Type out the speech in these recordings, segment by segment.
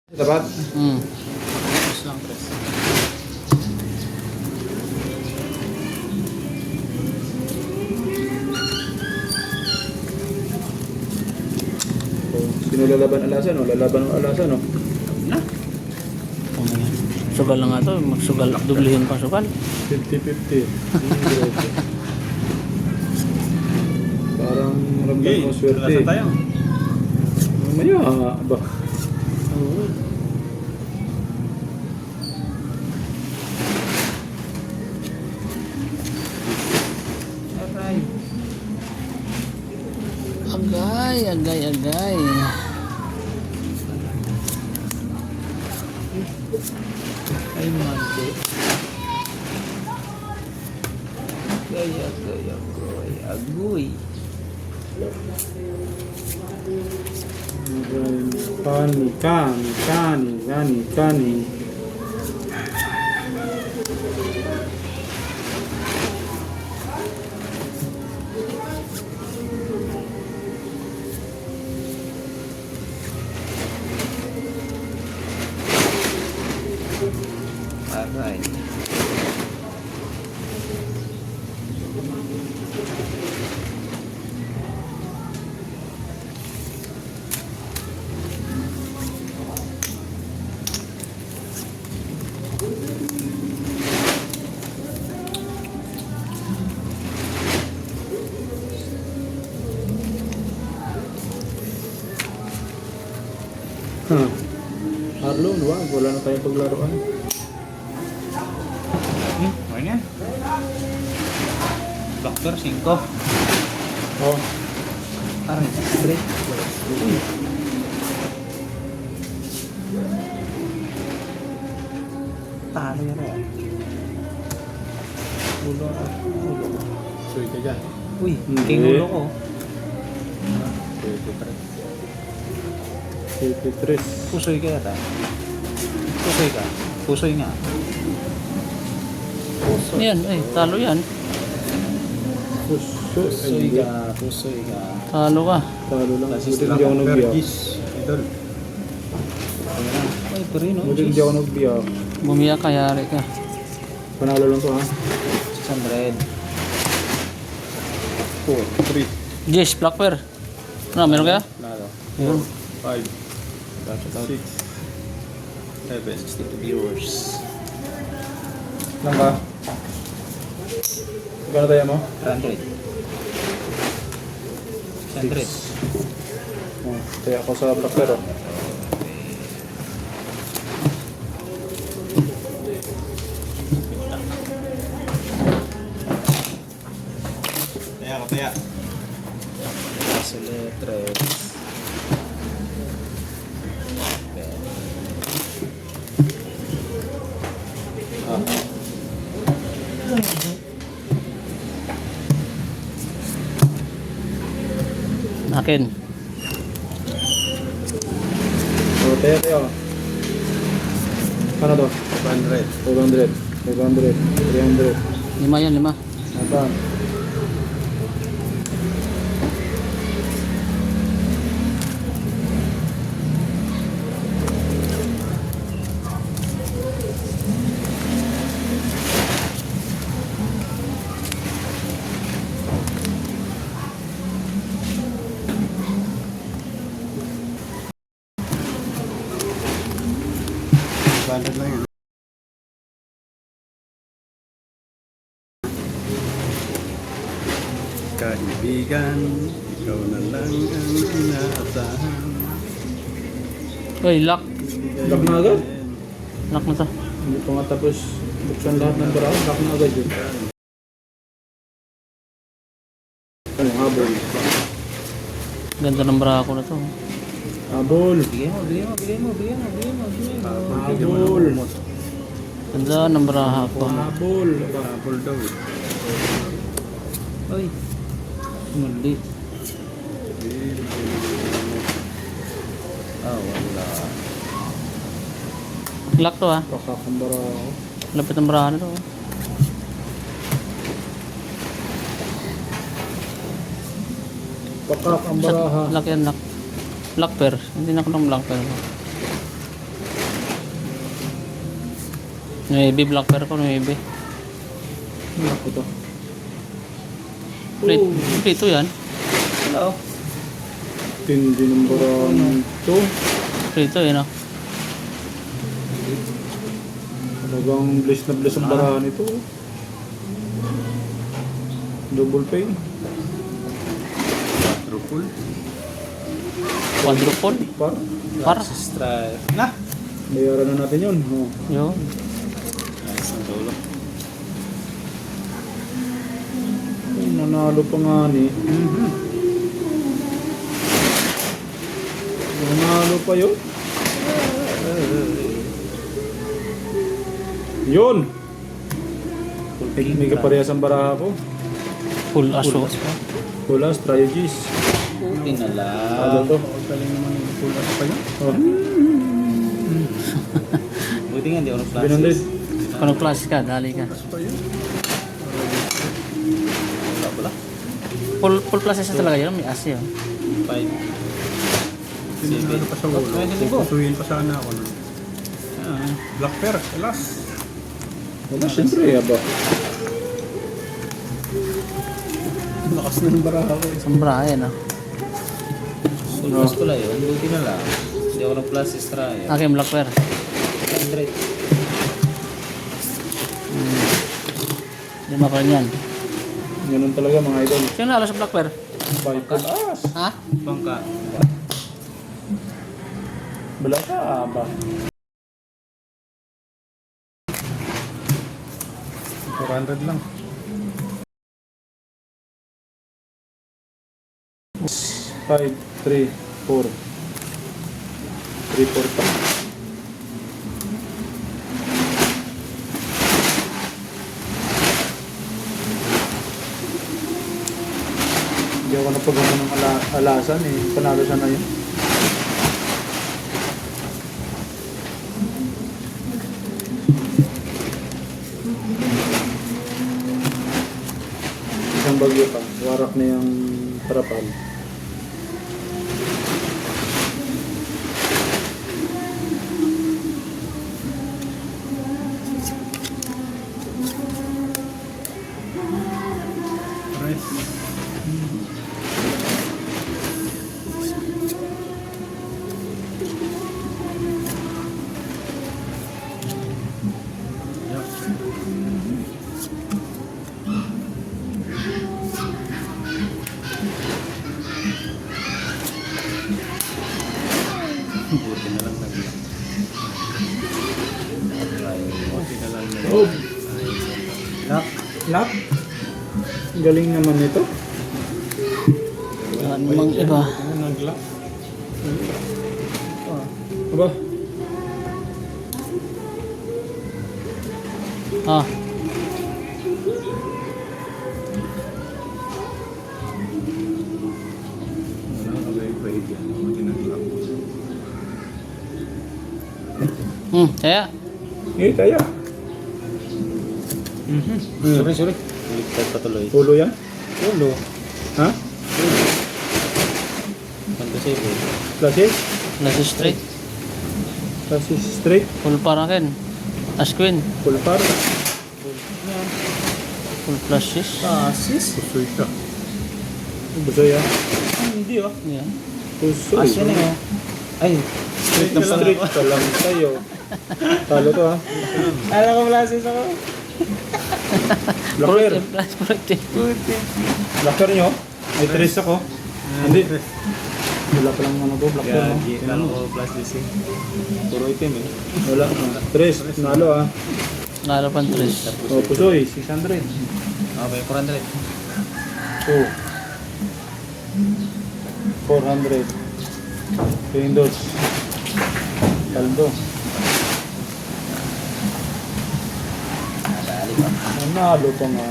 Dapat? Press lang, press. Sino lalaban alasan, no? Lalaban ng alasan, no? Na? Ano yan? Sugal lang nga to. Magsugal. Dublihin pa sugal. 50-50. Parang ramdam ko swerte. Alasan tayo. Mamaya, ba? Oo. Aray. Agay, agay, agay. Ay, mante. Gaya, gaya, goy, agoy. Kani. Aray. Arlon, wala na tayong paglaruan. Okay na. Doctor 5. Oh, Aray. Straight. Talo yan eh. Ulo ako. suy ka dyan. Uy, Hindi. king ulo ko. 53. Pusoy ka yata. Pusoy ka. Pusoy nga. Pusoy. Yan, ay, talo yan. Pusoy ka. Pusoy ka. Talo ka. Talo lang. Assist Buti lang hindi ako ang nagbiyak. Fergis. Idol. Ay, pero yun, Buti hindi ako nagbiyak. Bumiyak ka, yari ka. Panalo lang to, ha? 600. 4, 3, Jess, Blackbear. Ano, meron kaya? Nalo. Meron. 5, 6, 7. 62 viewers. Lang ba? Magkano tayo mo? 100. 100. Oh, tayo ako sa Black Bear, oh. Taya ka, taya. Sa letres. Akin. Oh, tayo. Ano to? 100. 500, 300. 5 yan, 5. Apa? Lang yun. Kaibigan, ikaw na lang ang inaasahan. Uy, lock. Lock na agad? Lock na to. Hindi pa nga tapos buksan lahat ng barahan. Lock na agad yun. Ano, habol? Ganda ng brako na to. Habol! Bigyan mo. Habol! Ganda ng braha ko. Habol! Habol daw eh. Uy. Mali. Wala. Lock to ha. Kakakambara ako. Lapit ng braha na to. Pakak ang baraha. Lock yan, lock. Lock pair. Hindi na ko ng lock pair. 9 black pair ko, 9. Ano ako to? Plate, Oh, plate yan. Hello. tindi ng barang ito. Plate yun, ah. Talagang bless na bless ang barahan ito. Double pay. Quadruple. Quadruple. Par. Stripe. Na. Bayaran na natin yun. Oh. Yun. Ayos ang dulo. Ay, nanalo pa nga ni. Nanalo pa yun. Yun! May kaparehas ang baraha ko. Full aso. Kulas, Triogis. Puti na Ano lang. to? Galing naman yung pulas pa yun. Oh, Buti nga, hindi ako nag-plastic. 700. Kung nag-plus ka, dali ka. Wala pala. Full plus siya talaga yun, may as yun. 5. Tinanalo pa sa ulo. Pupusuin pa sana ako. No? Black pair, alas. Wala, siyempre, aba. Lakas na ng baraha ko. Sombra, yan, ah. Sulpas pala yun. Buti na lang. Hindi ako nag-plastic stripe. Akin, black pair. 100. Lima pa rin yan. Ganun talaga mga idol. Sino nalo sa black pair? Five taas. Ha? Bangka. Bala ka, aba. 400 lang. 5, 3, 4. 3, 4 pa. Hindi ako napagawa ng alasan eh. Panalo siya na yun. Isang bagyo pa. Warak na yung parapal. Price. Buti na lang nag Buti na lang nag Oh, Lock. lock. Galing naman nito. Wala namang iba. Nag-lock. Aba, Ah, Wala ka ba yung grade yan? Hindi nag-lock. kaya. eh, kaya. Sorry. Ligtad pa tuloy. Pulo yan? Ulo. Ha? Fantasy. Classic? Nasa straight. Classic straight? Full par akin. As queen. Full par? Full flushes. Sis? Pusoy siya. Busoy yan? Hindi oh. Yan. Busoy. Asya na yun. Ay. Straight na pala Straight ako. ka lang tayo. Talo to ha. Alam ko flashes ako. Blacker. Plus protect. Blacker nyo? May tres ako. Hindi. Wala pa lang ano po, blacker no? Gagi. Alam ko flashes eh. Puro itim eh. Wala. Tres. Nalo ha. Nalo pang tres. O, Pusoy. 600. Okay, 400. Oh. 400. Pindos. Taldo. Nadali pa. Nanalo pa nga.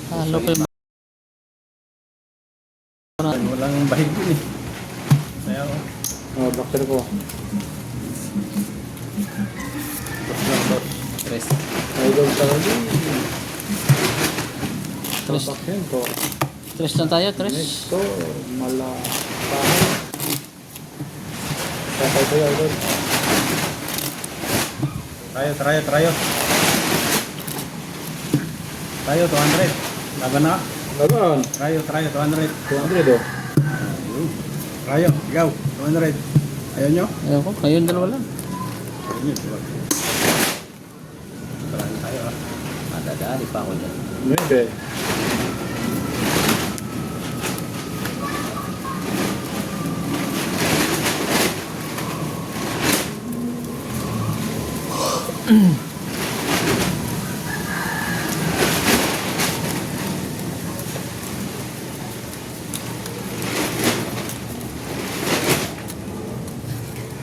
Nalo pa yung Walang bahig din eh. Kaya ako. Oh, blacker ko. Tres. Idol talaga. tres. Bakit ko? Tres na tayo, tres. Next to, malapahan. Tatay ko yun, idol. Tayo. Tayo, 200. Laban na. Laban. Tayo, 200. 200 oh. Tayo, ikaw, 200. Ayaw nyo? Ayaw ko, kayong dalawa lang. Ayaw nyo, diba? Tayo ah. Madadali pa ako dyan. Maybe.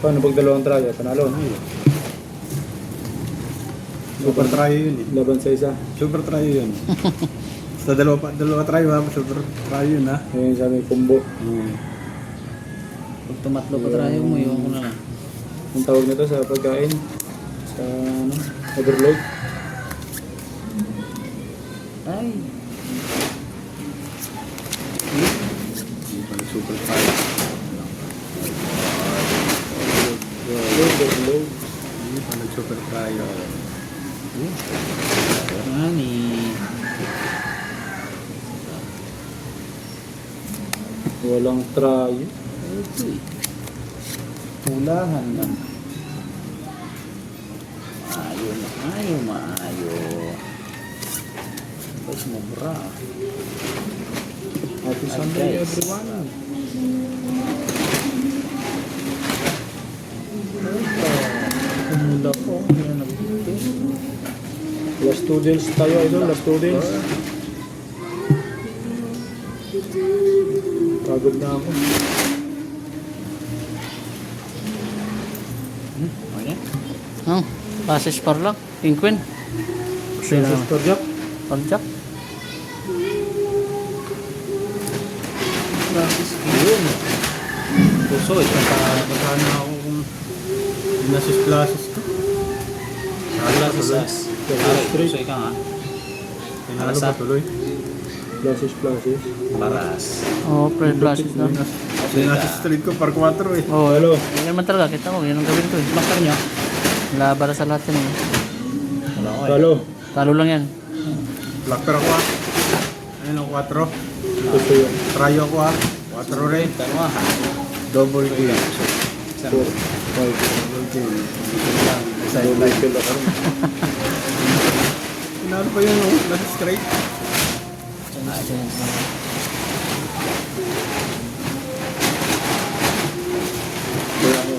Paano pag dalawang traya? Panalo na. Super tayo yun eh. Laban sa isa. Super tayo yun. Sa dalawa tayo ha, super tayo yun ha. Ayun sa may combo. Pag tumatlo pa tayo mo, iwan ko na lang. Ang tawag nito sa pagkain. Sa ano? Overload. Ay, Super tayo. Overload. Hindi pa nag-super tayo. ani. Walang traya. Ito eh. Pulahan lang. Maayo. Ba't sumobra? Happy Hi, Sunday guys. everyone. Kumula ko. Yan nag-test. Last two deals tayo idol. Last two deals. Pagod na ako. Ano? Oh, passes par lang. King Queen. Kasi na, Sister Jack. pag-jack. Yun. Puso ito. Sana ako kung inasis-plasis ko. Wala sa sas. Ay, Straight. puso ikaw nga. Tinalo ba tuloy? Flashes. Paras. Oo, pre-flashes na. Inasis street ko par 4 eh. Oo, Hello. yan naman talaga. Kita mo, yan ang gawin ko eh. Master nyo? Labara sa lahat yan eh. Wala ko eh. Talo. Talo lang yan. Blackper ako ah. Ayun ang 4. Gusto yun. Try ako ah. 4 rin. Dalawa. Double kill. 4, 5. Double kill. Double kill ako. Pinalo pa yun oh. Last straight. Kaya ako.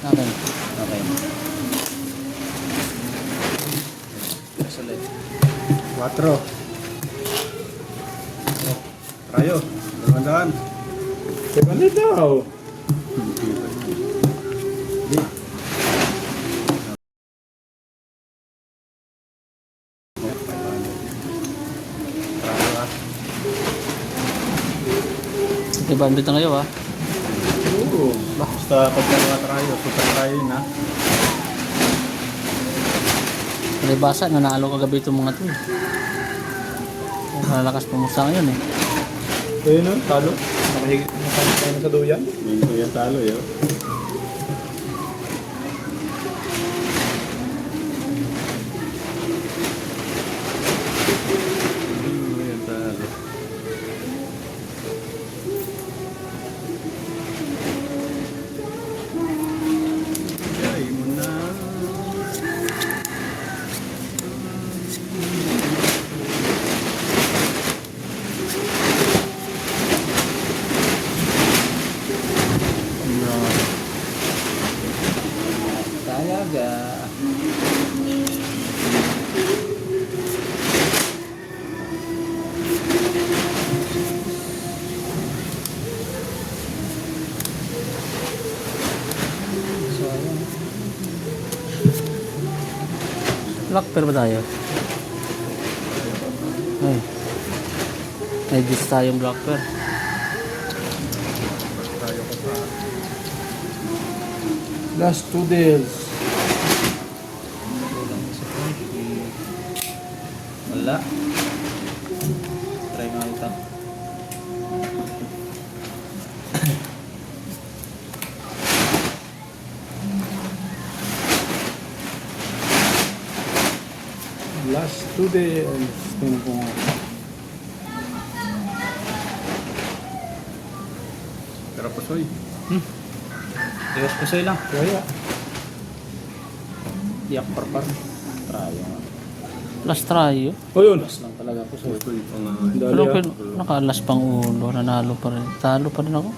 Okay. Okay. Sulit. 4. Tayo. 200. 700 daw. Tayo ah. Okay, bandit na kayo ah. Oo. Basta pag dalawa tayo, super tayo yun ah. Palibasa, nanalo kagabi itong mga to eh. Malalakas pumusta ngayon eh. Ayun o, talo. Nakahigit na sa duyan. Hindi ko yan talo yun. Talaga. So, ayun. Lock pero ba tayo? Ay. May dis tayong block pair. Last two deals. Kulang sa point. Wala. Try nga ito. Last 2 days. Tingnan ko nga. Pero pusoy. Diyos ko sa'yo lang. Kaya. Tiyak parpar. Trayo nga. Last try. O yun. Plus lang talaga po. Pusoy pa nga. Dali Pero ah. nakalas pang ulo. Nanalo pa rin. Talo pa rin ako.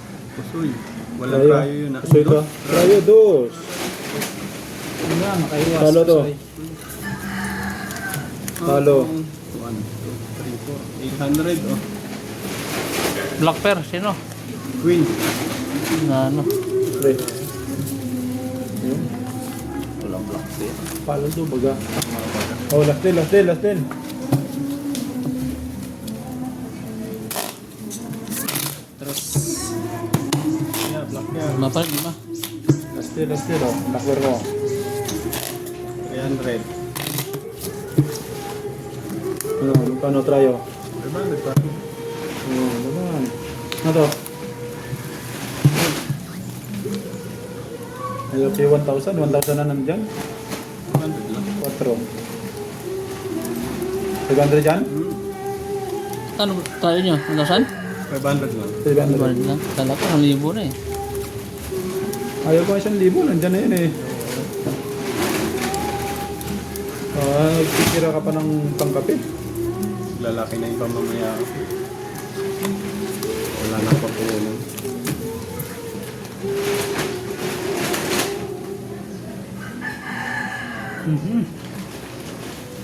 Pusoy. Walang tayo yun ah. So ito. Trayo dos. Ano nga, makaiwas. Talo to. Sorry. Talo. 1, 2, 3, 4. 800 oh. Black pair. Sino? Queen. Na ano? Pre. Yun. Walang block din. Palo to baga. Oh, last din, last din, last din. Terus, Yeah, black yan. Mapalit, di ba? Last din, last din. Oh, nakwer ko. 300. Ano, paano trayo? 500 pa. Oh, naman. Ano to? Ayun, okay, 1,000. 1,000 na nandyan. 100 lang. 4. 500 dyan? Ano tayo nyo? Ano saan? 500 lang. 500. Mapalit lang. Kala ko, 1,000 na eh. Ayaw ko 1,000. Nandyan na yun eh. Nagtitira ka pa ng pangkapit. Lalaki na yung pamamaya. Wala na pa po.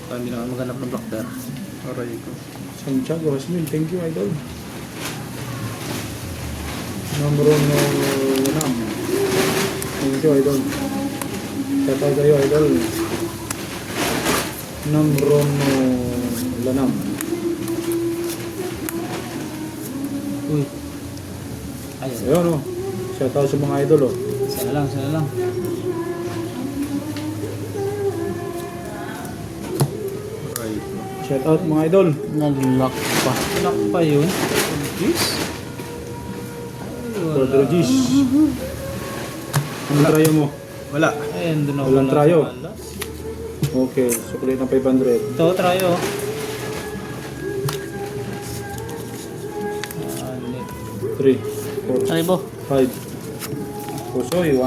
parang hindi naman maghanap ng block pair. Aray ko. Santiago Jasmine, thank you, idol. Numero no Lanam. Thank you, idol. Shout kayo, idol. Numero no Lanam. Uy. Ayun. Ayun, oh. Shout out sa mga idol, oh. Sana lang, sana lang. Aray ko. Shout out mga idol. Nag-lock pa. Block pa yun. Jeez. Brother Gis. Ano trayo mo? Wala. Ayun, doon ako. Walang lang trayo. sa alas. Okay, sukli ng 500. Ito, trayo. 3, 4, Ano po? 5. Pusoy, 1.